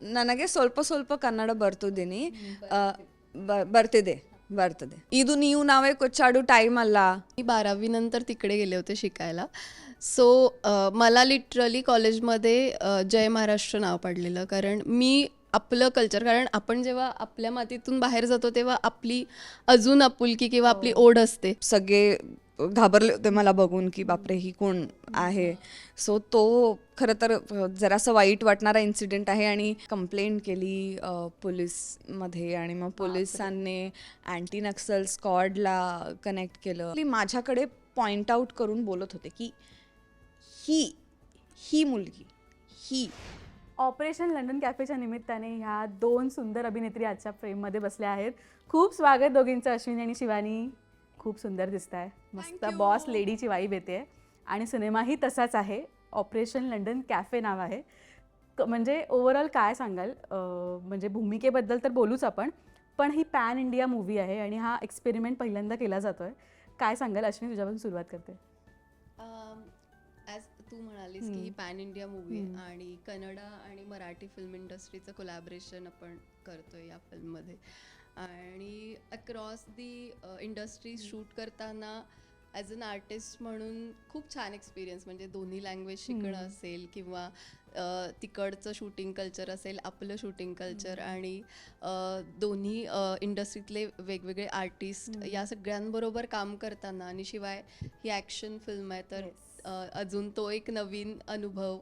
ನನಗೆ ಸ್ವಲ್ಪ ಸ್ವಲ್ಪ ಕನ್ನಡ ಬರ್ತಿದ್ದೀನಿ. ಬರ್ತಿದೆ ಬರ್ತದೆ. ಇದು ನೀವು ನಾವೇ ಕೊಚ್ಚಾಡು ಟೈಮ್ ಅಲ್ಲ. मी 12वी नंतर तिकडे गेले होते शिकायला. सो मला लिटरली कॉलेजमध्ये जय महाराष्ट्र नाव पडलेलं, कारण मी आपलं कल्चर, कारण आपण जेव्हा आपल्या मातीतून बाहेर जातो तेव्हा आपली अजून आपुलकी किंवा आपली ओढ असते. सगळे घाबरले होते मला बघून की बापरे ही कोण आहे. सो तो खरं तर जरासं वाईट वाटणारा इन्सिडेंट आहे आणि कंप्लेंट केली पोलीसमध्ये आणि मग पोलिसांनी अँटी नक्सल स्क्वॉडला कनेक्ट केलं. माझ्याकडे पॉइंट आउट करून बोलत होते की ही मुलगी ही. ऑपरेशन लंडन कॅफेच्या निमित्ताने ह्या 2 सुंदर अभिनेत्री आजच्या फ्रेममध्ये बसल्या आहेत. खूप स्वागत दोघींचं. अश्विनी आणि शिवानी खूप सुंदर दिसत आहे. मस्त बॉस लेडीची वाईब येते आणि सिनेमाही तसाच आहे. ऑपरेशन लंडन कॅफे नाव आहे. म्हणजे ओव्हरऑल काय सांगाल, म्हणजे भूमिकेबद्दल तर बोलूच आपण, पण ही पॅन इंडिया मूवी आहे आणि हा एक्सपेरिमेंट पहिल्यांदा केला जातो आहे. काय सांगाल अश्विनी, तुझ्यापासून सुरुवात करते. ॲज तू म्हणालीस की ही पॅन इंडिया मूवी आहे आणि कन्नडा आणि मराठी फिल्म इंडस्ट्रीचं कोलॅबरेशन आपण करतोय या फिल्ममध्ये. आणि अक्रॉस दी इंडस्ट्री शूट करताना ॲज अन आर्टिस्ट म्हणून खूप छान एक्सपिरियन्स, म्हणजे दोन्ही लँग्वेज शिकणं असेल किंवा तिकडचं शूटिंग कल्चर असेल, आपलं शूटिंग कल्चर, आणि दोन्ही इंडस्ट्रीतले वेगवेगळे आर्टिस्ट या सगळ्यांबरोबर काम करताना, आणि शिवाय ही ॲक्शन फिल्म आहे तर अजून तो एक नवीन अनुभव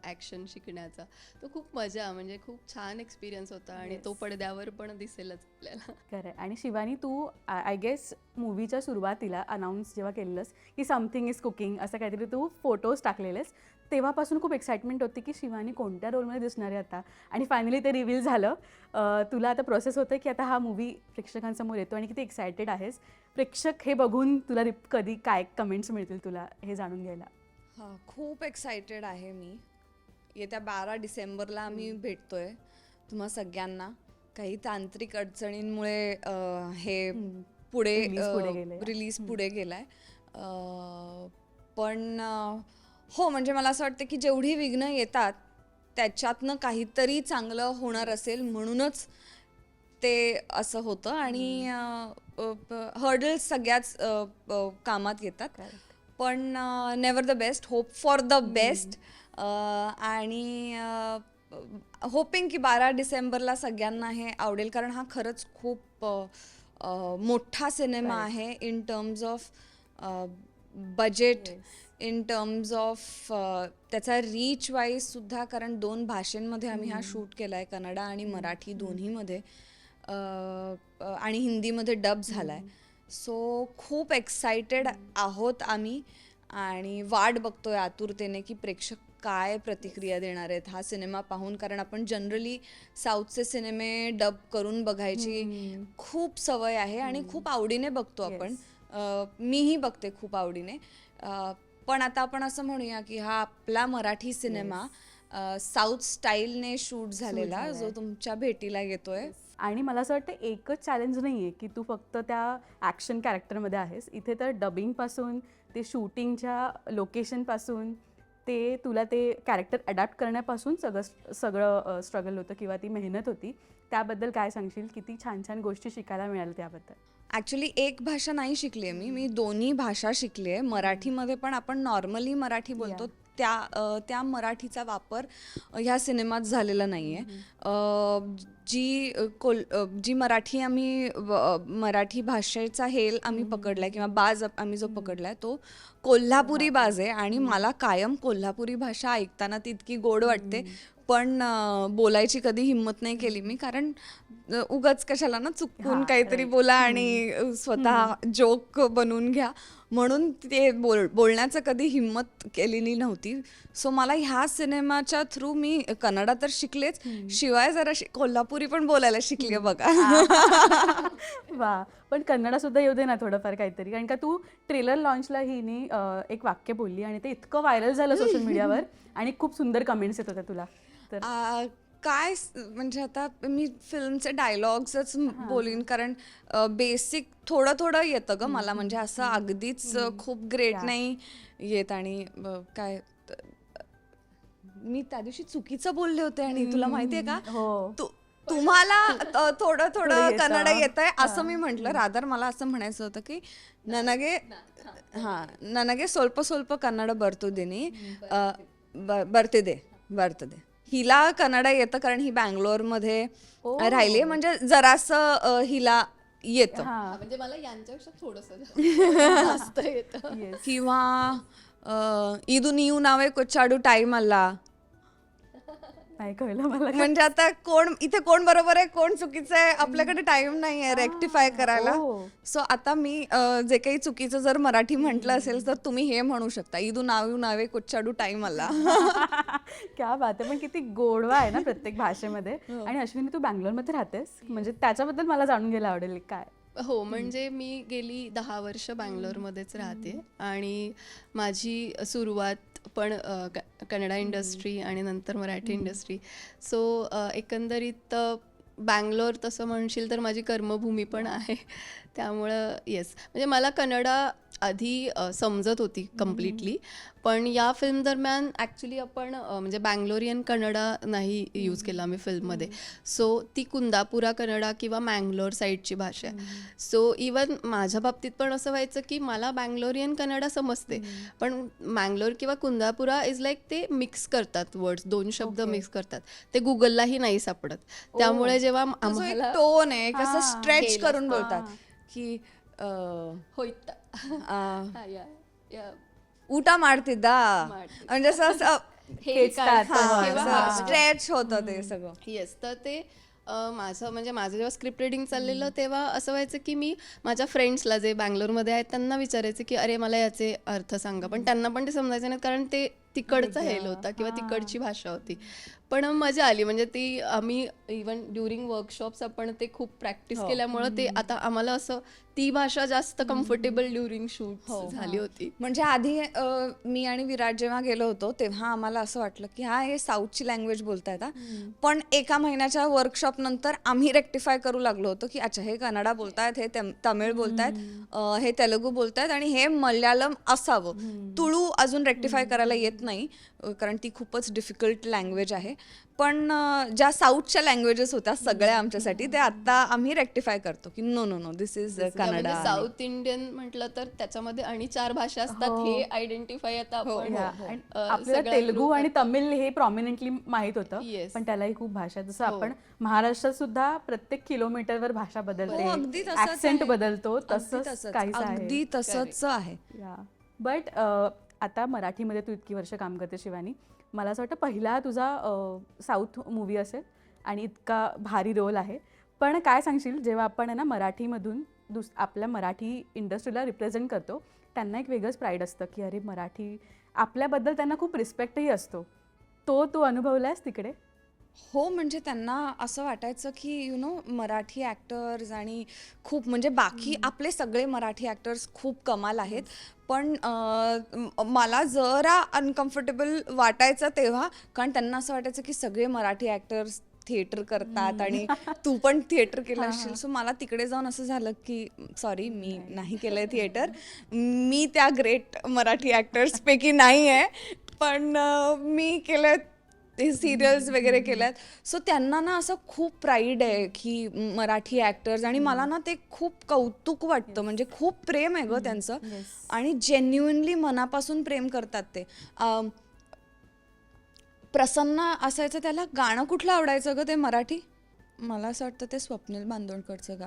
ॲक्शन शिकण्याचा. तो खूप मजा, म्हणजे खूप छान एक्सपिरियन्स होता आणि तो पडद्यावर पण दिसेलच आपल्याला. खरं. आणि शिवानी, तू आय गेस मूवीच्या सुरुवातीला अनाऊन्स जेव्हा केलेलंस की समथिंग इज कुकिंग असं काहीतरी तू फोटोज टाकलेलेस, तेव्हापासून खूप एक्साइटमेंट होती की शिवानी कोणत्या रोलमध्ये दिसणार आहे आता, आणि फायनली ते रिव्हील झालं. तुला आता प्रोसेस होतं की आता हा मूवी प्रेक्षकांसमोर येतो आणि किती एक्सायटेड आहेस. प्रेक्षक हे बघून तुला कधी काय कमेंट्स मिळतील तुला हे जाणून घ्यायला? हां, खूप एक्सायटेड आहे मी. येत्या 12 डिसेंबरला आम्ही भेटतोय तुम्हा सगळ्यांना. काही तांत्रिक अडचणींमुळे हे पुढे रिलीज पुढे गेलाय. पण हो, म्हणजे मला असं वाटतं की जेवढी विघ्न येतात त्याच्यातनं काहीतरी चांगलं होणार असेल म्हणूनच ते असं होतं. आणि हर्डल्स सगळ्याच कामात येतात, पण never the best, hope for the best. आणि होपिंग की 12 डिसेंबरला सगळ्यांना हे आवडेल, कारण हा खरंच खूप मोठा सिनेमा आहे in terms of budget, in terms of त्याचा रीच वाईज सुद्धा, कारण 2 भाषेंमध्ये आम्ही हा शूट केला आहे, कन्नडा आणि मराठी दोन्हीमध्ये, आणि हिंदीमध्ये डब झाला आहे. सो खूप एक्सायटेड आहोत आम्ही आणि वाट बघतोय आतुरतेने की प्रेक्षक काय प्रतिक्रिया देणार आहेत हा सिनेमा पाहून. कारण आपण जनरली साऊथचे सिनेमे डब करून बघायची खूप सवय आहे आणि खूप आवडीने बघतो आपण. मीही बघते खूप आवडीने. पण आता आपण असं म्हणूया की हा आपला मराठी सिनेमा साऊथ स्टाईलने शूट झालेला जो तुमच्या भेटीला येतोय. आणि मला असं वाटतं एकच चॅलेंज नाही आहे की तू फक्त त्या ॲक्शन कॅरेक्टरमध्ये आहेस. इथे तर डबिंगपासून ते शूटिंगच्या लोकेशनपासून ते तुला ते कॅरेक्टर अडॅप्ट करण्यापासून सगळं स्ट्रगल होतं किंवा ती मेहनत होती. त्याबद्दल काय सांगशील? किती छान छान गोष्टी शिकायला मिळाल्या त्याबद्दल? ॲक्च्युली एक भाषा नाही शिकली आहे मी दोन्ही भाषा शिकली आहे. मराठीमध्ये पण आपण नॉर्मली मराठी बोलतो त्या मराठीचा वापर ह्या सिनेमात झालेला नाही आहे. जी मराठी आम्ही मराठी भाषेचा हेल आम्ही पकडला आहे किंवा बाज आम्ही जो पकडला आहे तो कोल्हापुरी बाज आहे. आणि मला कायम कोल्हापुरी भाषा ऐकताना ती इतकी गोड वाटते, पण बोलायची कधी हिंमत नाही केली मी, कारण उगाच कशाला ना चुकून काहीतरी बोला आणि स्वतः जोक बनवून घ्या, म्हणून ते बोलण्याचं कधी हिंमत केलेली नव्हती. सो मला ह्या सिनेमाच्या थ्रू मी कन्नडा तर शिकलेच, शिवाय जरा कोल्हापुरी पण बोलायला शिकले बघा. वा, पण कन्नडा सुद्धा येऊ दे ना थोडंफार काहीतरी, कारण का तू ट्रेलर लॉन्चला हिने एक वाक्य बोलली आणि ते इतकं व्हायरल झालं सोशल मीडियावर आणि खूप सुंदर कमेंट्स येत होत्या तुला. तर काय म्हणजे आता मी फिल्मचे डायलॉग्सच बोलीन, कारण बेसिक थोडं थोडं येतं ग मला, म्हणजे असं अगदीच खूप ग्रेट नाही येत. आणि काय मी त्या दिवशी चुकीचं बोलले होते आणि तुला माहितीये का हो. तुम्हाला थोडं थोडं येतं. कन्नड येतंय असं मी म्हंटल. रादर मला असं म्हणायचं होतं की ನನಗೆ ಸ್ವಲ್ಪ ಸ್ವಲ್ಪ कन्नड बर्तदे. हिला कन्नड येतं कारण ही बँगलोरमध्ये राहिली, म्हणजे जरासं हिला येतं. म्हणजे मला यांच्यापेक्षा थोडंसं जास्त येतं. किंवा ಇದು ನೀವು ನಾವೇ ಕೊಚ್ಚಾಡು ಟೈಮ್ ಅಲ್ಲ. नाही कळलं मला. म्हणजे आता इथे कोण बरोबर आहे कोण चुकीचं आहे आपल्याकडे टाइम नाही आहे रेक्टिफाय करायला. सो आता मी जे काही चुकीचं जर मराठी म्हटलं असेल तर तुम्ही हे म्हणू शकता, इदू नावे कुच्चाडू टाइम आला. क्या बात आहे. पण किती गोडवा आहे ना प्रत्येक भाषेमध्ये. आणि अश्विनी तू बँगलोरमध्ये राहतेस, म्हणजे त्याच्याबद्दल मला जाणून घ्यायला आवडेल काय. हो, म्हणजे मी गेली 10 वर्ष बँगलोरमध्येच राहते आणि माझी सुरुवात पण कन्नडा इंडस्ट्री आणि नंतर मराठी इंडस्ट्री. सो एकंदरीत बँगलोर तसं म्हणशील तर माझी कर्मभूमी पण आहे. त्यामुळं येस, म्हणजे मला कन्नडा आधी समजत होती कम्प्लिटली, पण या फिल्म दरम्यान ॲक्च्युली आपण म्हणजे बँगलोरियन कन्नडा नाही यूज केला आम्ही फिल्ममध्ये. सो ती कुंदापुरा कन्नडा किंवा मँगलोर साईडची भाषा आहे. सो इवन माझ्या बाबतीत पण असं व्हायचं की मला बँगलोरियन कन्नडा समजते, पण मँगलोर किंवा कुंदापुरा इज लाईक ते मिक्स करतात वर्ड्स, 2 शब्द मिक्स करतात, ते गुगललाही नाही सापडत. त्यामुळे जेव्हा आम्हाला टोन आहे कसं स्ट्रेच करून बोलतात की होईत ಊಟ ಮಾಡ್ತಿದ್ದ म्हणजे असं स्ट्रेच होतं ते सगळं. येस, तर ते माझं जेव्हा स्क्रिप्ट रिडिंग चाललेलं तेव्हा असं व्हायचं की मी माझ्या फ्रेंड्सला जे बँगलोरमध्ये आहेत त्यांना विचारायचे की अरे मला याचे अर्थ सांगा, पण त्यांना पण ते समजायचे नाहीत कारण ते तिकडचा हेल होता किंवा तिकडची भाषा होती. पण मजा आली, म्हणजे ती आम्ही इवन ड्युरिंग वर्कशॉप्स आपण ते खूप प्रॅक्टिस केल्यामुळं ते आता आम्हाला असं ती भाषा जास्त कम्फर्टेबल ड्युरिंग शूट झाली होती. म्हणजे आधी मी आणि विराट जेव्हा गेलो होतो तेव्हा आम्हाला असं वाटलं की हे साऊथची लँग्वेज बोलतायत हा. पण एका महिन्याच्या वर्कशॉप नंतर आम्ही रेक्टिफाय करू लागलो होतो की अच्छा हे कन्नडा बोलतायत, हे तमिळ बोलतायत, हे तेलुगू बोलतायत आणि हे मल्याळम असावं. तुळू अजून रेक्टिफाय करायला येत नाही कारण ती खूपच डिफिकल्ट लँग्वेज आहे. पण ज्या साऊथच्या लँग्वेजेस होत्या सगळ्या आमच्यासाठी ते आता आम्ही रेक्टिफाय करतो की no this is Kannada. South Indian म्हटलं तर त्याच्यामध्ये आणि 4 भाषा असतात हे आयडेंटिफाय आता आपण आपल्याला तेलुगू आणि तमिळ हे प्रॉमिनेंटली माहित होतं, पण त्यालाही खूप भाषा, जसं आपण महाराष्ट्रात सुद्धा प्रत्येक किलोमीटरवर भाषा बदलते, ऍक्सेंट बदलतो, तसंच काहीच आहे. अगदी तसंच आहे. बट आता मराठीमध्ये तू इतकी वर्ष काम करते शिवानी, मला असं वाटतं पहिला तुझा साऊथ मूवी असेल आणि इतका भारी रोल आहे. पण काय सांगशील जेव्हा आपण आहे ना मराठीमधून आपल्या मराठी इंडस्ट्रीला रिप्रेझेंट करतो, त्यांना एक वेगळंच प्राईड असतं की अरे मराठी, आपल्याबद्दल त्यांना खूप रिस्पेक्टही असतो. तो तू अनुभवलायस तिकडे? हो, म्हणजे त्यांना असं वाटायचं की मराठी ॲक्टर्स आणि खूप म्हणजे बाकी आपले सगळे मराठी ॲक्टर्स खूप कमाल आहेत, पण मला जरा अनकम्फर्टेबल वाटायचं तेव्हा, कारण त्यांना असं वाटायचं की सगळे मराठी ॲक्टर्स थिएटर करतात आणि तू पण थिएटर केलं असशील. सो मला तिकडे जाऊन असं झालं की सॉरी, मी नाही केलंय थिएटर, मी त्या ग्रेट मराठी ॲक्टर्सपैकी नाही आहे, पण मी केलं सिरियल्स वगैरे केल्यात. सो त्यांना ना असं खूप प्राईड आहे की मराठी ॲक्टर्स, आणि मला ना ते खूप कौतुक वाटतं, म्हणजे खूप प्रेम आहे ग त्यांचं आणि जेन्युइनली मनापासून प्रेम करतात ते. प्रसन्न असायचं, त्याला गाणं कुठलं आवडायचं ग ते मराठी? मला असं वाटतं ते स्वप्नील बांदोडकरचं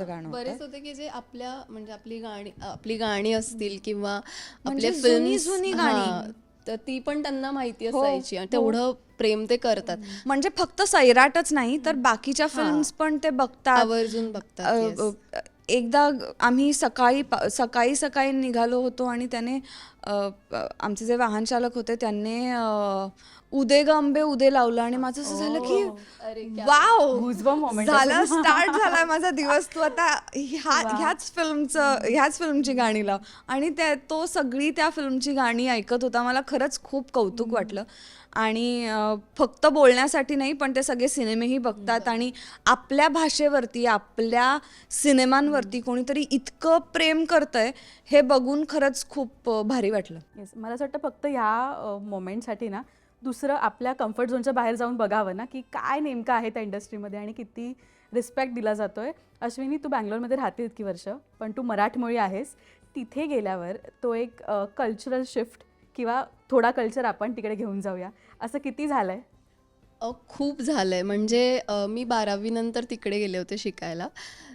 गाणं बरेच होते की जे म्हणजे आपली गाणी असतील किंवा म्हणजे आपले जुनी गाणी, तर ती पण त्यांना माहिती असायची आणि तेवढं प्रेम ते करतात. म्हणजे फक्त सैराटच नाही तर बाकीच्या फिल्म्स पण ते बघतात, आवर्जून बघतात. एकदा आम्ही सकाळी निघालो होतो आणि त्याने आमचे जे वाहन चालक होते त्यांनी उदे ग अंबे उदे लावलं आणि माझं असं झालं की वाव, झालं, स्टार्ट झालाय माझा दिवस, तू आता ह्याच फिल्मची गाणी लाव. आणि तो सगळी त्या फिल्मची गाणी ऐकत होता. मला खरंच खूप कौतुक वाटलं. आणि फक्त बोलण्यासाठी नाही, पण ते सगळे सिनेमेही बघतात आणि आपल्या भाषेवरती, आपल्या सिनेमांवरती कोणीतरी इतकं प्रेम करतंय हे बघून खरंच खूप भारी वाटलं. येस, मला असं वाटतं फक्त ह्या मोमेंटसाठी ना दुसरं आपल्या कम्फर्ट झोनच्या बाहेर जाऊन बघावं ना, की काय नेमकं आहे त्या इंडस्ट्रीमध्ये आणि किती रिस्पेक्ट दिला जातोय. अश्विनी, तू बँगलोरमध्ये राहते इतकी वर्ष, पण तू मराठमोळी आहेस. तिथे गेल्यावर तो एक कल्चरल शिफ्ट किंवा थोडा कल्चर आपण तिकडे घेऊन जाऊया, असं किती झालंय? खूप झालंय. म्हणजे मी 12वी नंतर तिकडे गेले होते शिकायला.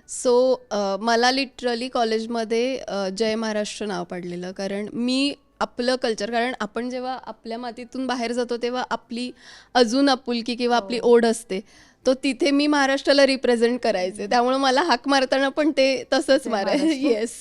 सो मला लिटरली कॉलेजमध्ये जय महाराष्ट्र नाव पडलेलं. कारण मी आपलं कल्चर, कारण आपण जेव्हा आपल्या मातीतून बाहेर जातो तेव्हा आपली अजून आपुलकी किंवा आपली ओढ असते. तो तिथे मी महाराष्ट्राला रिप्रेझेंट करायचे. त्यामुळे मला हाक मारताना पण ते तसंच मारायचं. येस.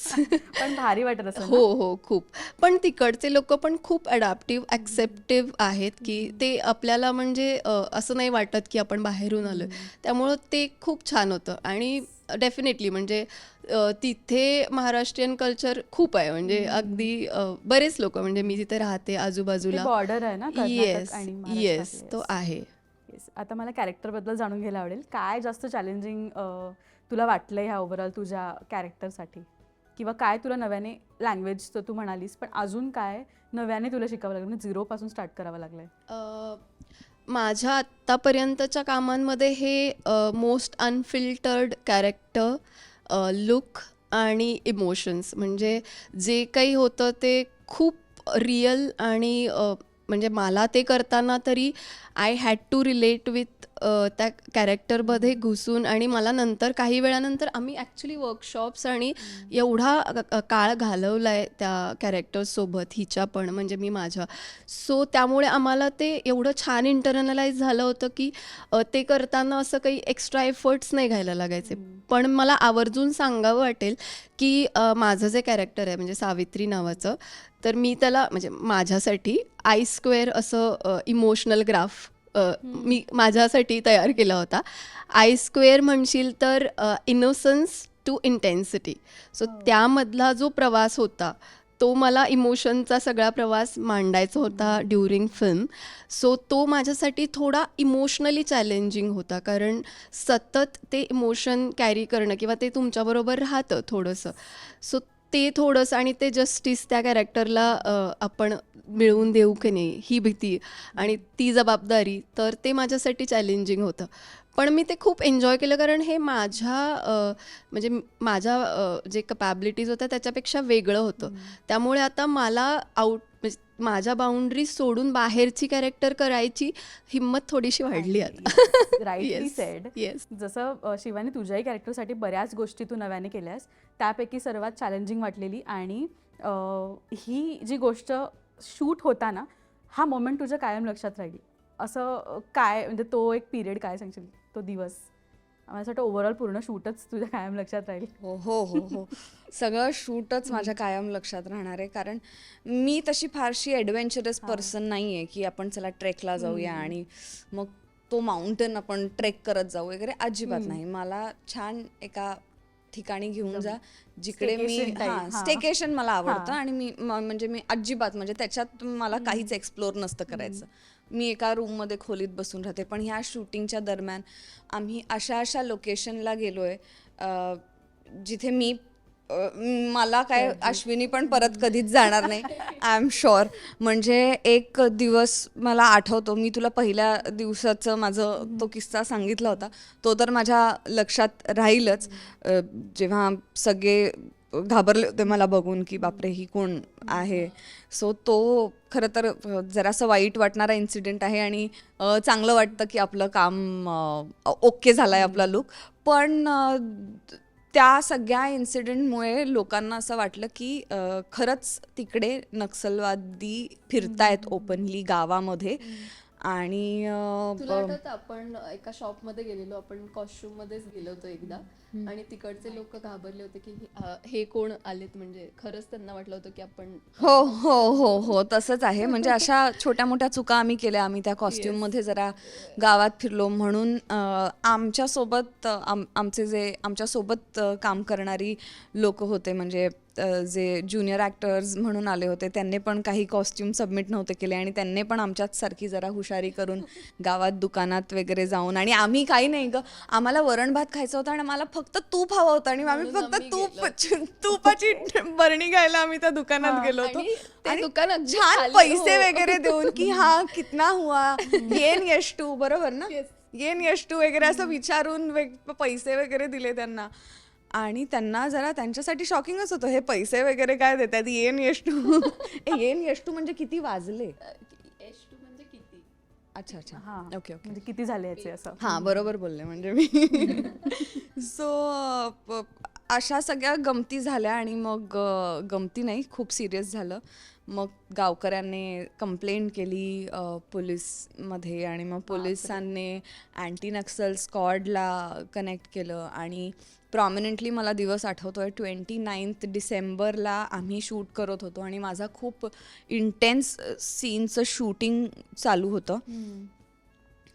पण भारी वाटत असं हो हो, खूप. पण तिकडचे लोक पण खूप अडॅप्टिव्ह ॲक्सेप्टिव्ह आहेत, की ते आपल्याला म्हणजे असं नाही वाटत की आपण बाहेरून आलोय. त्यामुळं ते खूप छान होतं. आणि डेफिनेटली म्हणजे तिथे महाराष्ट्रीयन कल्चर खूप आहे. म्हणजे अगदी बरेच लोक, म्हणजे मी तिथे राहते आजूबाजूला. बॉर्डर आहे ना कर्नाटक येस आणि येस, महाराष्ट्रातले. तो आहे. येस. आता मला कॅरेक्टरबद्दल जाणून घ्यायला आवडेल. काय जास्त चॅलेंजिंग तुला वाटलं ह्या ओव्हरऑल तुझ्या कॅरेक्टरसाठी, किंवा काय तुला नव्याने, लँग्वेजचं तू म्हणालीस, पण अजून काय नव्याने तुला शिकावं लागलं, म्हणजे झिरोपासून स्टार्ट करावं लागलंय? माझ्या आत्तापर्यंतच्या कामांमध्ये हे मोस्ट अनफिल्टर्ड कॅरेक्टर, लुक आणि इमोशन्स, म्हणजे जे काही होतं ते खूप रिअल. आणि म्हणजे मला ते करताना तरी I had to relate with त्या कॅरेक्टरमध्ये घुसून. आणि मला नंतर काही वेळानंतर आम्ही ॲक्च्युली वर्कशॉप्स आणि एवढा काळ घालवला आहे त्या कॅरेक्टर्ससोबत, हिच्या पण म्हणजे मी माझ्या. सो त्यामुळे आम्हाला ते एवढं छान इंटरनलाइज झालं होतं की ते करताना असं काही एक्स्ट्रा एफर्ट्स नाही घ्यायला लागायचे. पण मला आवर्जून सांगावं वाटेल की माझं जे कॅरेक्टर आहे म्हणजे सावित्री नावाचं, तर मी त्याला म्हणजे माझ्यासाठी I² असं इमोशनल ग्राफ मी माझ्यासाठी तयार केला होता. I² म्हणशील तर इनोसन्स टू इंटेन्सिटी. सो त्यामधला जो प्रवास होता तो मला इमोशनचा सगळा प्रवास मांडायचा होता ड्युरिंग फिल्म. सो तो माझ्यासाठी थोडा इमोशनली चॅलेंजिंग होता, कारण सतत ते इमोशन कॅरी करणं किंवा ते तुमच्याबरोबर राहतं थोडंसं. सो ते थोडंसं, आणि ते जस्टिस त्या कॅरेक्टरला आपण मिळवून देऊ की नाही ही भीती आणि ती जबाबदारी, तर ते माझ्यासाठी चॅलेंजिंग होतं. पण मी ते खूप एन्जॉय केलं, कारण हे माझ्या म्हणजे माझ्या जे कपॅबिलिटीज होत्या त्याच्यापेक्षा वेगळं होतं. त्यामुळे आता मला म्हणजे माझ्या बाउंड्री सोडून बाहेरची कॅरेक्टर करायची हिंमत थोडीशी वाढली आता. Rightly sed. येस. जसं शिवानी, तुझ्याही कॅरेक्टरसाठी बऱ्याच गोष्टी तू नव्याने केल्यास, त्यापैकी सर्वात चॅलेंजिंग वाटलेली आणि ही जी गोष्ट शूट होताना हा मोमेंट तुझ्या कायम लक्षात राहिली असं काय, म्हणजे तो एक पिरियड काय सांगशील, तो दिवस? मला वाटतं ओव्हरऑल पूर्ण शूटच तुझ्या कायम लक्षात राहील. हो हो हो हो, सगळं शूटच माझ्या कायम लक्षात राहणार आहे. कारण मी तशी फारशी ॲडव्हेंचरस पर्सन नाही आहे की आपण चला ट्रेकला जाऊया आणि मग तो माउंटेन आपण ट्रेक करत जाऊ वगैरे, अजिबात नाही. मला छान एका ठिकाणी घेऊन जा जिकडे मी Staycation type, हां. स्टेकेशन मला आवडतं. आणि मी म्हणजे मी अजिबात म्हणजे त्याच्यात मला काहीच एक्सप्लोर नसतं करायचं. मी एका रूममध्ये खोलीत बसून राहते. पण ह्या शूटिंगच्या दरम्यान आम्ही अशा लोकेशनला गेलोय जिथे मी मला काय अश्विनी पण परत कधीच जाणार नाही, आय एम शुअर. म्हणजे एक दिवस मला आठवतो, मी तुला पहिल्या दिवसाचं माझं तो किस्सा सांगितला होता, तो तर माझ्या लक्षात राहीलच. जेव्हा सगळे घाबरले होते मला बघून की बापरे ही कोण आहे. सो तो खरं तर जरासं वाईट वाटणारा इन्सिडेंट आहे. आणि चांगलं वाटतं की आपलं काम ओके झालं आहे, आपला लुक. पण त्या सगळ्या इन्सिडेंटमुळे लोकांना असं वाटलं की खरंच तिकडे नक्षलवादी फिरतायत ओपनली गावामध्ये. आणि तुला आठवतं आपण एका शॉपमध्ये गेलेलो, आपण कॉस्ट्युम मध्येच गेलो होतो एकदा, आणि तिकडचे लोक घाबरले होते की हे कोण आलेत, म्हणजे खरंच त्यांना वाटलं होतं की आपण. हो हो हो हो, तसंच आहे. म्हणजे अशा छोट्या मोठ्या चुका आम्ही केल्या. आम्ही त्या कॉस्ट्युममध्ये जरा गावात फिरलो म्हणून आमच्यासोबत आमचे जे आमच्यासोबत काम करणारी लोक होते, म्हणजे जे ज्युनियर ॲक्टर्स म्हणून आले होते त्यांनी पण काही कॉस्ट्युम सबमिट नव्हते केले आणि त्यांनी पण आमच्याच सारखी जरा हुशारी करून गावात दुकानात वगैरे जाऊन, आणि आम्ही काही नाही ग, आम्हाला वरण भात खायचं होतं आणि मला फक्त तूप हवं होतं आणि आम्ही फक्त तुपाची बरणी घ्यायला आम्ही त्या दुकानात गेलो होतो आणि ते आणि दुकान अगदी छान खाली, पैसे हो. वगैरे देऊन की हा कितना हुआ, येन यश टू, बरोबर ना, येन यश टू वगैरे असं विचारून पैसे वगैरे दिले त्यांना. आणि त्यांना जरा त्यांच्यासाठी शॉकिंगच होतं, हे पैसे वगैरे काय देतात, येन यश टू. येन यश टू म्हणजे किती वाजले? H2 म्हणजे किती? अच्छा अच्छा, हां ओके ओके, म्हणजे किती झाले याचे असं. हां बरोबर बोलले म्हणजे मी. सो अशा सगळ्या गमती झाल्या आणि मग गमती नाही, खूप सिरियस झालं. मग गावकऱ्यांनी कंप्लेंट केली पोलीसमध्ये आणि मग पोलिसांनी अँटी नक्सल स्क्वॉडला कनेक्ट केलं. आणि प्रॉमिनंटली मला दिवस आठवतोय, 29 डिसेंबरला आम्ही शूट करत होतो आणि माझा खूप इंटेन्स सीनचं शूटिंग चालू होतं.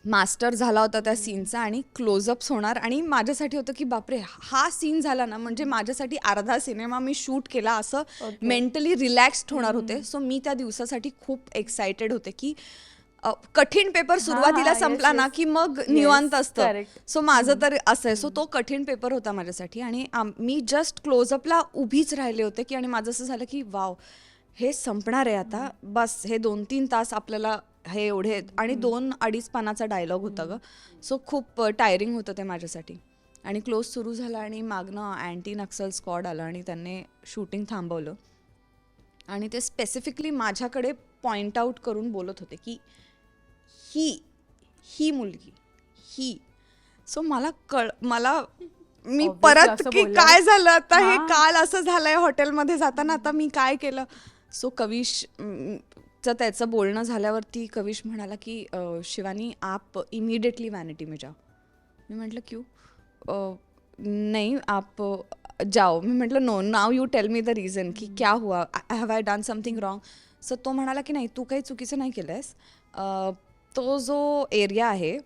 मास्टर झाला होता त्या सीनचा आणि क्लोजअप्स होणार आणि माझ्यासाठी होतं की बापरे, हा सीन झाला ना म्हणजे माझ्यासाठी अर्धा सिनेमा मी शूट केला असं मेंटली रिलॅक्स्ड होणार होते. सो मी त्या दिवसासाठी खूप एक्सायटेड होते की कठीण पेपर सुरुवातीला संपला ना की मग निवांत असतं. सो माझं तर असं आहे. सो तो कठीण पेपर होता माझ्यासाठी आणि मी जस्ट क्लोजअपला उभीच राहिले होते की, आणि माझं असं झालं की वाव, हे संपणार आहे आता, बस हे 2-3 तास आपल्याला हे एवढे, आणि 2-2.5 पानाचा डायलॉग होता ग. सो खूप टायरिंग होतं ते माझ्यासाठी. आणि क्लोज सुरू झाला आणि मागनं अँटी नक्सल स्क्वॉड आलं आणि त्यांनी शूटिंग थांबवलं आणि ते स्पेसिफिकली माझ्याकडे पॉइंट आउट करून बोलत होते की ही मुलगी ही. सो मला मी Obviously परत असं की बोलल्यावर- काय झालं आता, हे काल असं झालंय हॉटेलमध्ये जाताना, आता मी काय केलं. सो कविश त्याचं बोलणं झाल्यावरती कविश म्हणाला की शिवानी आप इमीडिएटली वैनिटी में जाओ. मी म्हटलं क्यों? नहीं आप जाओ. मी म्हटलं no, now you tell me the reason की क्या हुआ, have I done something wrong. So तो म्हणाला की नाही, तू काही चुकीचं नाही केलं आहेस. तो जो एरिया आहे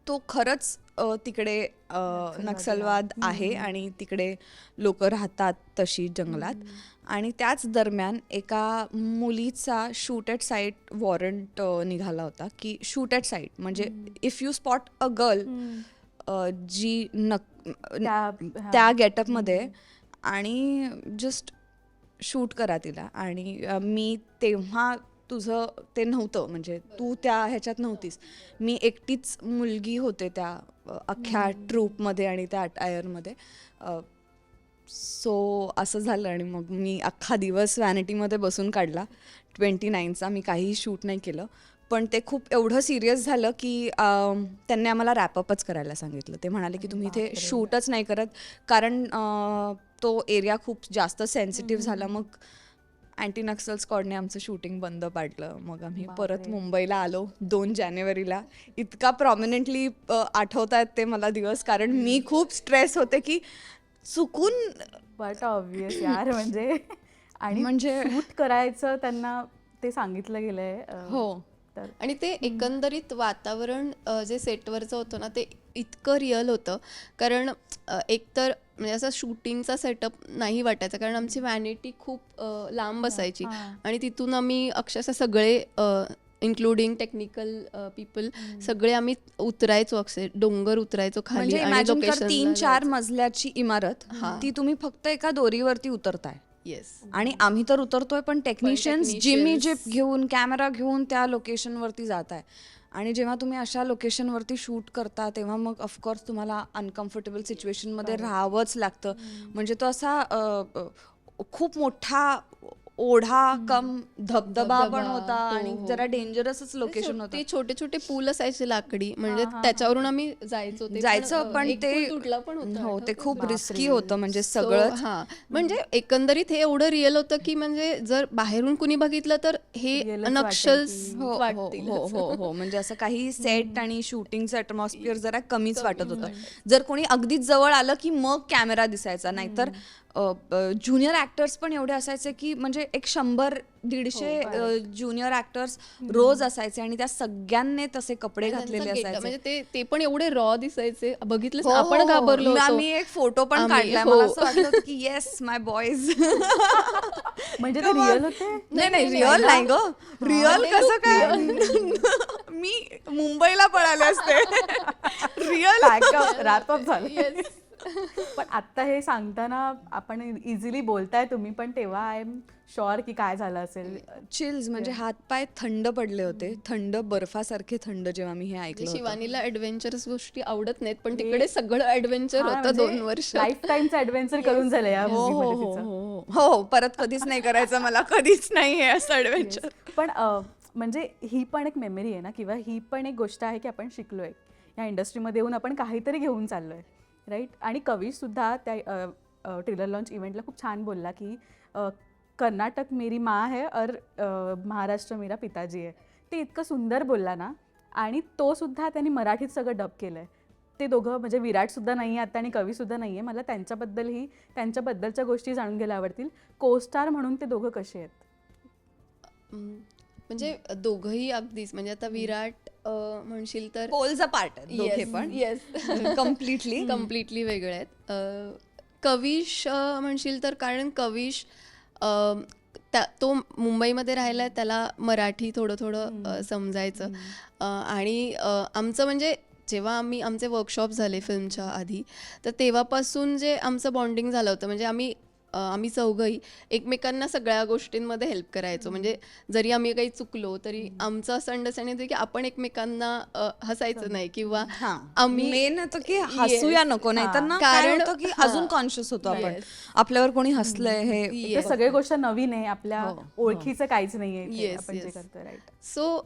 तो खरंच तिकडे नक्षलवाद आहे आणि तिकडे लोक राहतात तशी जंगलात. आणि त्याच दरम्यान एका मुलीचा शूट ॲट साईट वॉरंट निघाला होता की शूट ॲट साईट म्हणजे if you spot a girl जी त्या गेटअपमध्ये आणि जस्ट शूट करा तिला. आणि मी तेव्हा तुझं ते नव्हतं, म्हणजे तू त्या ह्याच्यात नव्हतीस, मी एकटीच मुलगी होते त्या अख्ख्या ट्रूपमध्ये आणि त्या अटायरमध्ये. सो असं झालं आणि मग मी अख्खा दिवस वॅनिटीमध्ये बसून काढला 29चा. मी काहीही शूट नाही केलं, पण ते खूप एवढं सिरियस झालं की त्यांनी आम्हाला रॅपअपच करायला सांगितलं. ते म्हणाले की तुम्ही इथे शूटच नाही करत, कारण तो एरिया खूप जास्त सेन्सिटिव्ह झाला. मग अँटी नक्सल स्क्वॉडने आमचं शूटिंग बंद पाडलं. मग आम्ही परत मुंबईला आलो 2 जानेवारीला. इतका प्रॉमिनंटली आठवत आहेत ते मला दिवस, कारण मी खूप स्ट्रेस होते की चुकून. बट ऑब्वियस यार म्हणजे आणि म्हणजे शूट करायचं त्यांना ते सांगितलं गेलंय. हो. तर आणि ते एकंदरीत वातावरण जे सेटवरचं होतं ना, ते इतकं रिअल होतं. कारण एकतर म्हणजे असं शूटिंगचा सेटअप नाही वाटायचा, कारण आमची वॅनिटी खूप लांब असायची आणि तिथून आम्ही अक्षरशः सगळे इन्क्लुडिंग टेक्निकल पीपल सगळे आम्ही उतरायचो, डोंगर उतरायचो खाली. म्हणजे आणि इमॅजिन कर, location ला 3-4 मजल्याची इमारत, ती तुम्ही फक्त एका दोरीवरती उतरताय. येस. आणि आम्ही तर उतरतोय पण टेक्निशियन्स जिमी technicians. जिप घेऊन कॅमेरा घेऊन त्या लोकेशनवरती जात आहे. आणि जेव्हा तुम्ही अशा लोकेशनवरती शूट करता तेव्हा मग ऑफकोर्स तुम्हाला अनकम्फर्टेबल सिच्युएशनमध्ये राहावंच लागतं. म्हणजे तो असा खूप मोठा ओढा कम धबधबा पण होता आणि जरा डेंजरसच लोकेशन होतं. ते छोटे छोटे पूल असायचे लाकडी, म्हणजे त्याच्यावरून आम्ही जायचो. पण एक ते पूल तुटला पण होता, हो, ते आठवतंय? खूप रिस्की होतं म्हणजे सगळं. हा, म्हणजे एकंदरीत हे एवढं रिअल होतं की म्हणजे जर बाहेरून कुणी बघितलं तर हे Realच नक्षल्स हो हो वाटतील. हो हो हो, म्हणजे असं काही सेट आणि शूटिंगचं ॲटमॉस्फिअर जरा कमीच वाटत होतं. जर कोणी अगदीच जवळ आलं की मग कॅमेरा दिसायचा, नाहीतर ज्युनियर ॲक्टर्स पण एवढे असायचे की म्हणजे एक 100-150 ज्युनियर ऍक्टर्स रोज असायचे आणि त्या सगळ्यांनी तसे कपडे घातलेले त्यांचा getup, असायचे. म्हणजे ते पण एवढे रॉ दिसायचे, बघितलं हो, आपण हो, घाबरलो हो. होतो. मी एक फोटो पण आम्ही- काढलाय. हो. मला असं वाटलं होतं की येस माय बॉयज. म्हणजे ते रिअल होते. नाही रिअल नाही ग, रिअल कसं काय? मी मुंबईला पळाले असते. रिअल पॅकअप रॅपअप झालं. पण आता हे सांगताना आपण इझिली बोलताय तुम्ही, पण तेव्हा आय एम शुअर की काय झालं असेल. चिल्स म्हणजे हातपाय थंड पडले होते, थंड बर्फासारखे थंड, जेव्हा मी हे ऐकलं होतं. शिवानीला ऍडव्हेंचरस गोष्टी आवडत नाहीत, पण तिकडे सगळं ऍडव्हेंचर होतं 2 वर्ष. लाईफ टाईमचं ऍडव्हेंचर करून झालं या हो हो मूवीमध्ये हो तिचं. हो हो, परत कधीच नाही करायचं मला, कधीच नाही हे असं ॲडव्हेंचर. पण म्हणजे ही पण एक मेमरी आहे ना, किंवा ही पण एक गोष्ट आहे की आपण शिकलोय या इंडस्ट्रीमध्ये येऊन, आपण काहीतरी घेऊन चाललोय, राईट. आणि कवी सुद्धा त्या ट्रेलर लॉन्च इव्हेंटला खूप छान बोलला की कर्नाटक मेरी माँ है और महाराष्ट्र मेरा पिताजी है. ते इतकं सुंदर बोलला ना. आणि तो सुद्धा त्यांनी मराठीत सगळं डब केलं आहे. ते दोघं म्हणजे विराटसुद्धा नाही आहे आता आणि कवीसुद्धा नाही आहे. मला त्यांच्याबद्दलच्या गोष्टी जाणून घ्यायला आवडतील. कोस्टार म्हणून ते दोघं कसे आहेत? म्हणजे दोघंही अगदीच, म्हणजे आता विराट म्हणशील तर पोलचा पार्ट आहे दोघे पण. येस कम्प्लिटली वेगळे आहेत. कविश म्हणशील तर, कारण कविश तो मुंबईमध्ये राहिलाय, त्याला मराठी थोडं थोडं समजायचं. आणि आमचं म्हणजे जेव्हा आमचे वर्कशॉप झाले फिल्मच्या आधी, तर तेव्हापासून जे आमचं बॉन्डिंग झालं होतं, म्हणजे आम्ही चौघंही एकमेकांना सगळ्या गोष्टींमध्ये हेल्प करायचो. म्हणजे जरी आम्ही काही चुकलो तरी आमचं असं अंडरस्टँडिंग होतं की आपण एकमेकांना हसायचं नाही, किंवा आम्ही मेन होतं की हसूया नको, नाही तर ना काय कारण- होतं की अजून कॉन्शियस होतो आपण, आपल्यावर कोणी हसलंय हे. ते सगळे गोष्ट नवीन आहे, आपल्या ओळखीचं काहीच नाहीये इथे Yes, आपण जे yes. करतोय, राईट. सो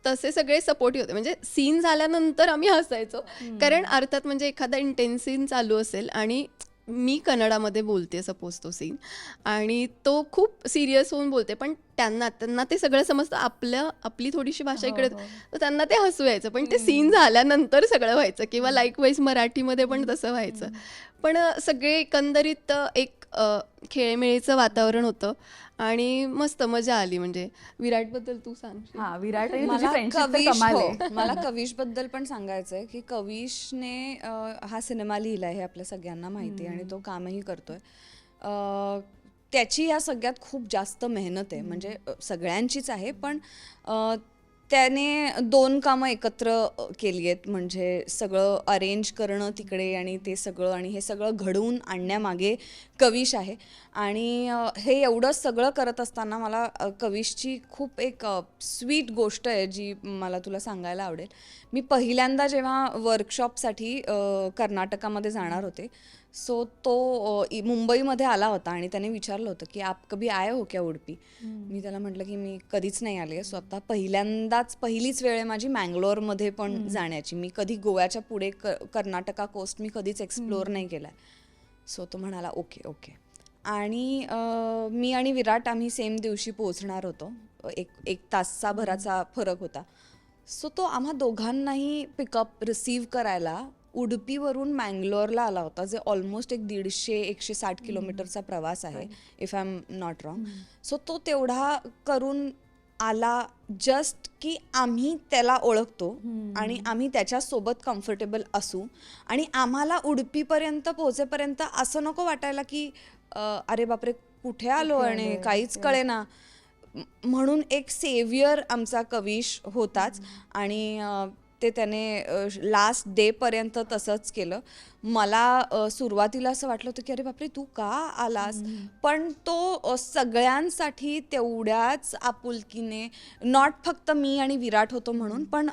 तसे सगळे सपोर्टिव्ह होते. म्हणजे सीन झाल्यानंतर आम्ही हसायचो, कारण अर्थात म्हणजे एखादा इंटेन्स सीन चालू असेल आणि मी कन्नडामध्ये बोलते सपोज तो सीन, आणि तो खूप सिरियस होऊन बोलते, पण त्यांना ते सगळं समजतं, आपली थोडीशी भाषा इकडे, तर त्यांना ते हसू यायचं. पण ते सीन झाल्यानंतर सगळं व्हायचं, किंवा लाईकवाईज मराठीमध्ये पण तसं व्हायचं. पण सगळे एकंदरीत एक खेळमेळीचं वातावरण होतं आणि मस्त मजा आली. म्हणजे विराटबद्दल तू सांग. हा, विराट आणि तुझी मला फ्रेंडशिप तर कविश, कमाल हो, आहे. मला कविश बद्दल पण सांगायचंय की कविशने हा सिनेमा लिहिलाय हे आपल्या सगळ्यांना माहिती आहे आणि तो कामही करतोय. त्याची या सगळ्यात खूप जास्त मेहनत आहे, म्हणजे सगळ्यांचीच आहे, पण त्याने 2 कामं एकत्र केली आहेत. म्हणजे सगळं अरेंज करणं तिकडे आणि ते सगळं, आणि हे सगळं घडवून आणण्यामागे कविश आहे. आणि हे एवढं सगळं करत असताना मला कविशची खूप एक स्वीट गोष्ट आहे जी मला तुला सांगायला आवडेल. मी पहिल्यांदा जेव्हा वर्कशॉपसाठी कर्नाटकामध्ये जाणार होते, सो तो मुंबईमध्ये आला होता आणि त्याने विचारलं होतं की आप कभी आए हो क्या उडपी. मी त्याला म्हटलं की मी कधीच नाही आले. सो आता पहिलीच वेळ आहे माझी मँगलोरमध्ये पण जाण्याची. मी कधी गोव्याच्या पुढे कर्नाटका कोस्ट मी कधीच एक्सप्लोअर नाही केला आहे. सो तो म्हणाला ओके ओके. आणि मी आणि विराट आम्ही सेम दिवशी पोहोचणार होतो. एक तासाभराचा फरक होता. सो तो आम्हा दोघांनाही पिकअप रिसीव्ह करायला उडपीवरून मँगलोरला आला होता, जे ऑलमोस्ट एक 150-160 किलोमीटरचा प्रवास आहे, if I am not wrong. So तो तेवढा करून आला जस्ट की आम्ही त्याला ओळखतो आणि आम्ही त्याच्यासोबत कम्फर्टेबल असू, आणि आम्हाला उडपीपर्यंत पोहोचेपर्यंत असं नको वाटायला की अरे बापरे कुठे आलो आणि काहीच कळेना. म्हणून एक सेव्हियर आमचा कविश होताच, आणि ते त्याने लास्ट डे पर्यंत तसंच केलं. मला सुरुवातीला असं वाटलं होतं की अरे बापरे तू का आलास, पण तो सगळ्यांसाठी तेवढ्याच आपुलकीने, नॉट फक्त मी आणि विराट होतो म्हणून, पण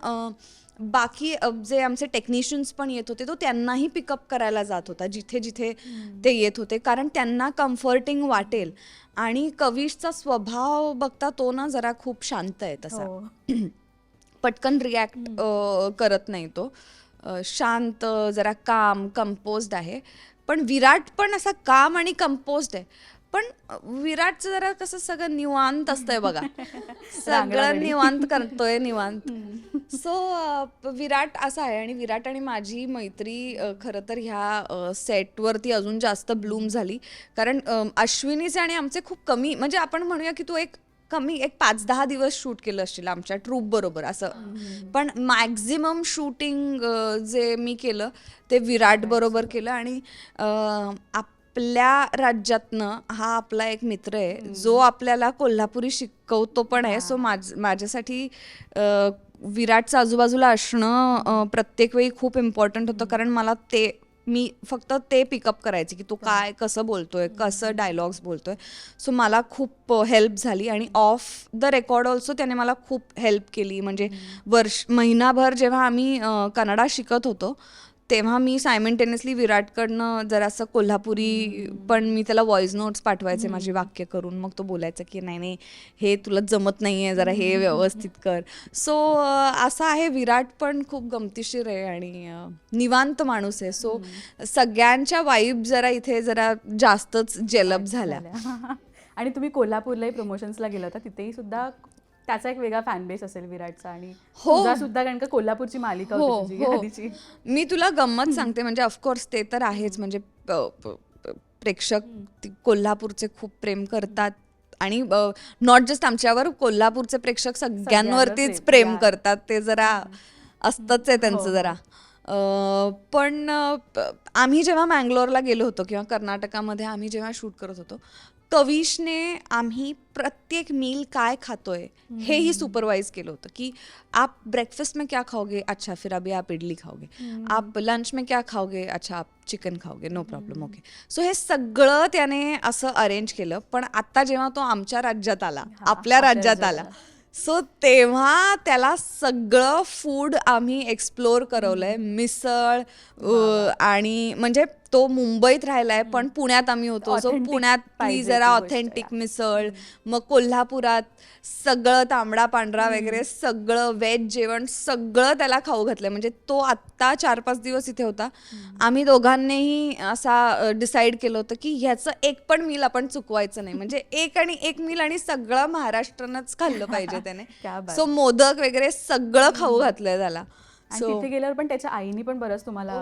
बाकी जे आमचे टेक्निशियन्स पण येत होते, तो त्यांनाही पिकअप करायला जात होता जिथे जिथे ते येत होते, कारण त्यांना कम्फर्टिंग वाटेल. आणि कविशचा स्वभाव बघता तो ना जरा खूप शांत आहे तसा, पटकन रिॲक्ट करत नाही तो, शांत, जरा काम, कंपोज्ड आहे. पण विराट पण असा काम आणि कंपोज्ड आहे, पण विराटचं जरा कसं सगळं निवांत असतंय बघा, सगळं निवांत करतोय निवांत. सो विराट असा आहे. आणि विराट आणि माझी मैत्री खरं तर ह्या सेटवरती अजून जास्त ब्लूम झाली, कारण अश्विनीचे आणि आमचे खूप कमी, म्हणजे आपण म्हणूया की तू एक 5-10 दिवस शूट केलं असशील आमच्या ट्रूप बरोबर असं, पण मॅक्झिमम शूटिंग जे मी केलं ते विराट बरोबर केलं. आणि आपल्या राज्यातनं हा आपला एक मित्र आहे जो आपल्याला कोल्हापुरी शिकवतो पण आहे. सो माझ्यासाठी विराटचं आजूबाजूला असणं प्रत्येक वेळी खूप इम्पॉर्टंट होतं, कारण मला मी फक्त ते पिकअप करायचे की तो काय कसं बोलतोय, कसं डायलॉग्स बोलतोय. सो मला खूप हेल्प झाली. आणि ऑफ द रेकॉर्ड ऑल्सो त्याने मला खूप हेल्प केली. म्हणजे महिनाभर जेव्हा आम्ही कन्नडा शिकत होतो तेव्हा मी सायमल्टेनियसली विराटकडनं जरासं कोल्हापुरी पण मी त्याला व्हॉइस नोट्स पाठवायचे माझी वाक्य करून. मग तो बोलायचा की नाही हे तुला जमत नाही आहे, जरा हे व्यवस्थित कर. सो असं आहे. विराट पण खूप गमतीशीर आहे आणि निवांत माणूस आहे. सो सगळ्यांच्या वाईब जरा इथे जरा जास्तच जेलप झाल्या. आणि तुम्ही कोल्हापूरलाही प्रमोशन्सला गेला होता, तिथेही सुद्धा त्याचा एक वेगळा फॅन बेस असेल विराटचा. आणि तुझा सुद्धा, कारण का कोल्हापूरची मालिका होती तुझी आधीची. मी तुला गंमत सांगते, म्हणजे ऑफकोर्स ते तर आहेच, म्हणजे प्रेक्षक कोल्हापूरचे खूप प्रेम करतात. आणि नॉट जस्ट आमच्यावर, कोल्हापूरचे प्रेक्षक सगळ्यांवरतीच प्रेम करतात. ते जरा असतंच आहे त्यांचं जरा. पण आम्ही जेव्हा मँगलोरला गेलो होतो किंवा कर्नाटकामध्ये आम्ही जेव्हा शूट करत होतो, कविशने आम्ही प्रत्येक मील काय खातोय हेही सुपरवाइज केलं होतं. की आप ब्रेकफास्ट में क्या खाओगे, अच्छा फिर अभी आप इडली खाओगे. आप लंच में क्या खाओगे, अच्छा आप चिकन खाओगे, नो प्रॉब्लेम, ओके. सो हे सगळं त्याने असं अरेंज केलं. पण आता जेव्हा तो आमच्या राज्यात आला, आपल्या राज्यात आला, सो तेव्हा त्याला सगळं फूड आम्ही एक्सप्लोर करवलंय. मिसळ आणि म्हणजे तो मुंबईत राहिलाय पण पुण्यात आम्ही होतो, सो पुण्यातली जरा ऑथेंटिक मिसळ, मग कोल्हापुरात सगळं तांबडा पांढरा वगैरे सगळं व्हेज जेवण सगळं त्याला खाऊ घातलंय. म्हणजे तो आत्ता 4-5 दिवस इथे होता. आम्ही दोघांनीही असा डिसाईड केलं होतं की ह्याचं एक पण मील आपण चुकवायचं नाही. म्हणजे एक मील आणि सगळं महाराष्ट्रानंच खाल्लं पाहिजे त्याने. सो मोदक वगैरे सगळं खाऊ घातलंय त्याला. आणि तिथे गेल्यावर पण त्याच्या आईनी पण बरंच तुम्हाला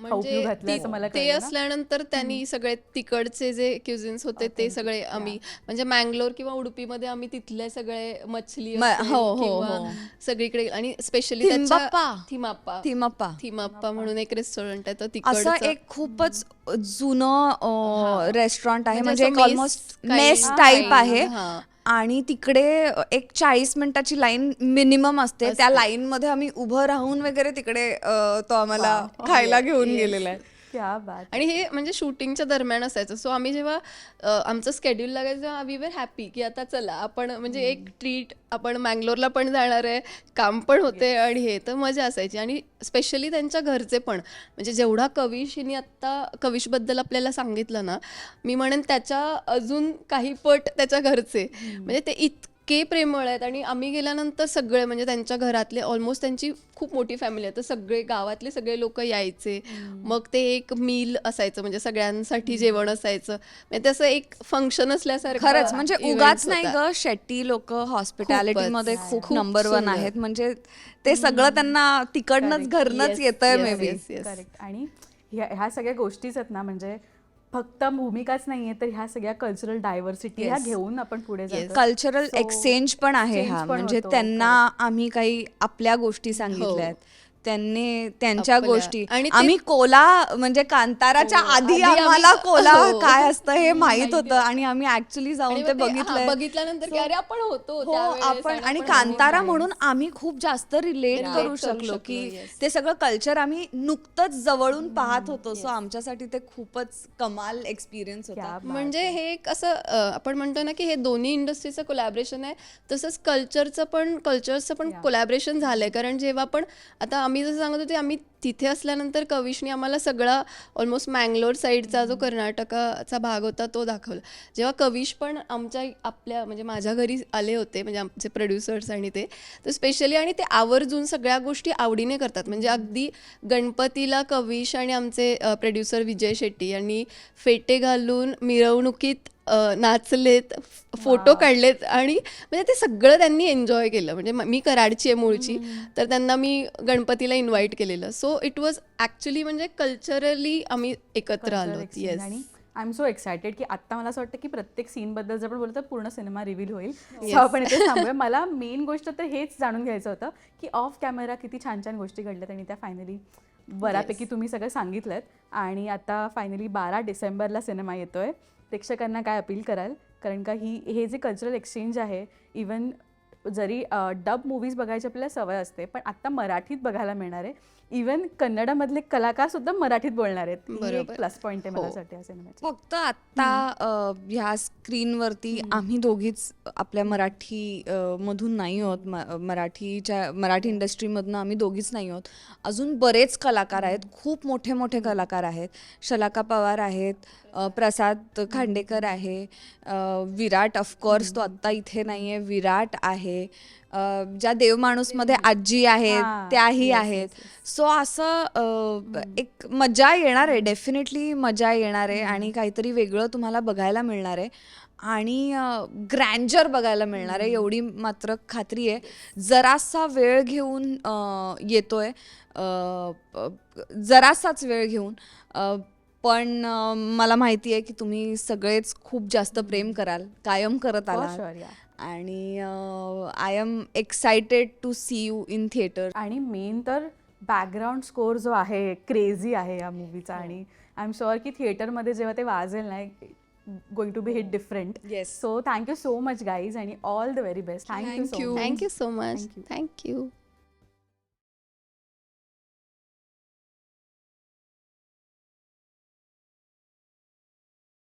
खाऊ पिऊ घातलं असं मला ते कळलं ना. असल्यानंतर त्यांनी सगळे तिकडचे जे क्युझिन्स होते ते सगळे आम्ही, म्हणजे मँगलोर किंवा उडुपीमध्ये आम्ही तिथले सगळे मछली किंवा सगळीकडे, आणि स्पेशली थिमाप्पा म्हणून एक रेस्टॉरंट आहे, तर असं तिकडचं एक खूपच जुनं रेस्टॉरंट आहे. म्हणजे ऑलमोस्ट मेस टाईप आहे. आणि तिकडे एक 40 मिनिटाची लाईन मिनिमम असते. त्या लाईन मध्ये आम्ही उभं राहून वगैरे तिकडे तो आम्हाला खायला घेऊन गेलेला आहे. आणि हे म्हणजे शूटिंगच्या दरम्यान असायचं. सो आम्ही जेव्हा आमचं स्केड्यूल लागायचं तेव्हा वी वर हॅपी की आता चला आपण म्हणजे एक ट्रीट, आपण मँगलोरला पण जाणार आहे, काम पण होते आणि हे, तर मजा असायची. आणि स्पेशली त्यांच्या घरचे पण, म्हणजे जेवढा कविशनी आत्ता कविशबद्दल आपल्याला सांगितलं ना, मी म्हणेन त्याच्या अजून काही पट त्याच्या घरचे, म्हणजे ते इतके प्रेमळ आहेत. आणि आम्ही गेल्यानंतर सगळे म्हणजे त्यांच्या घरातले ऑलमोस्ट, त्यांची खूप मोठी फॅमिली आहे, तर सगळे गावातले सगळे लोक यायचे. मग ते एक मील असायचं, म्हणजे सगळ्यांसाठी जेवण असायचं, म्हणजे तसं एक फंक्शन असल्यासारखं. खरंच म्हणजे उगाच नाही ग, शेट्टी लोक हॉस्पिटॅलिटी मध्ये खूप नंबर 1 आहेत. म्हणजे ते सगळं त्यांना तिकडनंच घरनंच येतंय मे बी. करेक्ट. आणि ह्या सगळ्या गोष्टीच आहेत ना, म्हणजे फक्त भूमिकाच नाहीये, तर ह्या सगळ्या कल्चरल डायव्हर्सिटी ह्या घेऊन आपण पुढे जातो. कल्चरल एक्सचेंज पण आहे हा. म्हणजे त्यांना आम्ही काही आपल्या गोष्टी सांगितल्या आहेत, त्यांनी त्यांच्या गोष्टी. आणि आम्ही कोला म्हणजे कांताराच्या आधी आम्हाला कोला काय असतं हे माहित होतं आणि आम्ही ऍक्च्युली जाऊन ते बघितल्यानंतर की अरे आपण होतो आपण. आणि कांतारा म्हणून आम्ही खूप जास्त रिलेट करू शकलो की ते सगळं कल्चर आम्ही नुकतंच जवळून पाहत होतो. सो आमच्यासाठी ते खूपच कमाल एक्सपिरियन्स होता. म्हणजे हे एक असं आपण म्हणतो ना की हे दोन्ही इंडस्ट्रीचं कोलॅबरेशन आहे, तसंच कल्चरचं पण कोलॅबरेशन झालंय. कारण जेव्हा पण आता आम्ही जसं सांगत होते, आम्ही तिथे असल्यानंतर कविशनी आम्हाला सगळा ऑलमोस्ट मँगलोर साईडचा जो कर्नाटकाचा भाग होता तो दाखवला. जेव्हा कविश पण आपल्या म्हणजे माझ्या घरी आले होते, म्हणजे आमचे प्रोड्युसर्स आणि ते, तर स्पेशली आणि ते आवर्जून सगळ्या गोष्टी आवडीने करतात. म्हणजे अगदी गणपतीला कविश आणि आमचे प्रोड्युसर विजय शेट्टी यांनी फेटे घालून मिरवणुकीत नाचलेत, फोटो काढलेत आणि म्हणजे ते सगळं त्यांनी एन्जॉय केलं. म्हणजे मी कराडची आहे मूळची, तर त्यांना मी गणपतीला इन्व्हाइट केलेलं. सो इट वॉज ॲक्च्युली म्हणजे कल्चरली आम्ही एकत्र आलो. येस. आणि आय एम सो एक्सायटेड की आत्ता मला असं वाटतं की प्रत्येक सीनबद्दल जर आपण बोलतो तर पूर्ण सिनेमा रिव्हील होईल. सो आपण इथे थांबूया. मला मेन गोष्ट तर हेच जाणून घ्यायचं होतं की ऑफ कॅमेरा किती छान छान गोष्टी घडल्यात आणि त्या फायनली बऱ्यापैकी तुम्ही सगळं सांगितलं. आणि आता फायनली 12 डिसेंबरला सिनेमा येतोय. प्रेक्षकांना काय अपील कराल? कारण का हे जे कल्चरल एक्सचेंज आहे, इवन जरी डब मूवीज बघायची आपल्याला सवय असते, पण आत्ता मराठीत बघायला मिळणार आहे. इवन कन्नडामधले कलाकार सुद्धा मराठीत बोलणार आहेत. बरोबर. प्लस पॉईंट आहे मला असं वाटतं या सिनेमाची. फक्त आत्ता ह्या स्क्रीनवरती आम्ही दोघीच आपल्या मराठी मधून नाही आहोत, मराठी इंडस्ट्रीमधनं आम्ही दोघीच नाही आहोत. अजून बरेच कलाकार आहेत, खूप मोठे मोठे कलाकार आहेत. शलाका पवार आहेत, प्रसाद खांडेकर आहे, विराट ऑफकोर्स तो आत्ता इथे नाही आहे, विराट आहे, ज्या देवमाणूसमध्ये आजी आहेत त्याही आहेत. सो असं एक मजा येणार आहे, डेफिनेटली मजा येणार आहे आणि काहीतरी वेगळं तुम्हाला बघायला मिळणार आहे आणि ग्रँजर बघायला मिळणार आहे, एवढी मात्र खात्री आहे. जरासा वेळ घेऊन येतोय, जरासाच वेळ घेऊन, पण मला माहिती आहे की तुम्ही सगळेच खूप जास्त प्रेम कराल, कायम करत आलात. आणि I am excited to see you in theatre. आणि मेन तर बॅकग्राऊंड स्कोर जो आहे क्रेझी आहे या मूवीचा. आणि आय एम शुअर की थिएटरमध्ये जेव्हा ते वाजेल ना, going to be hit different. Yes. So thank you so much guys आणि all the very best. Thank you so much. Thank you so much. Thank you.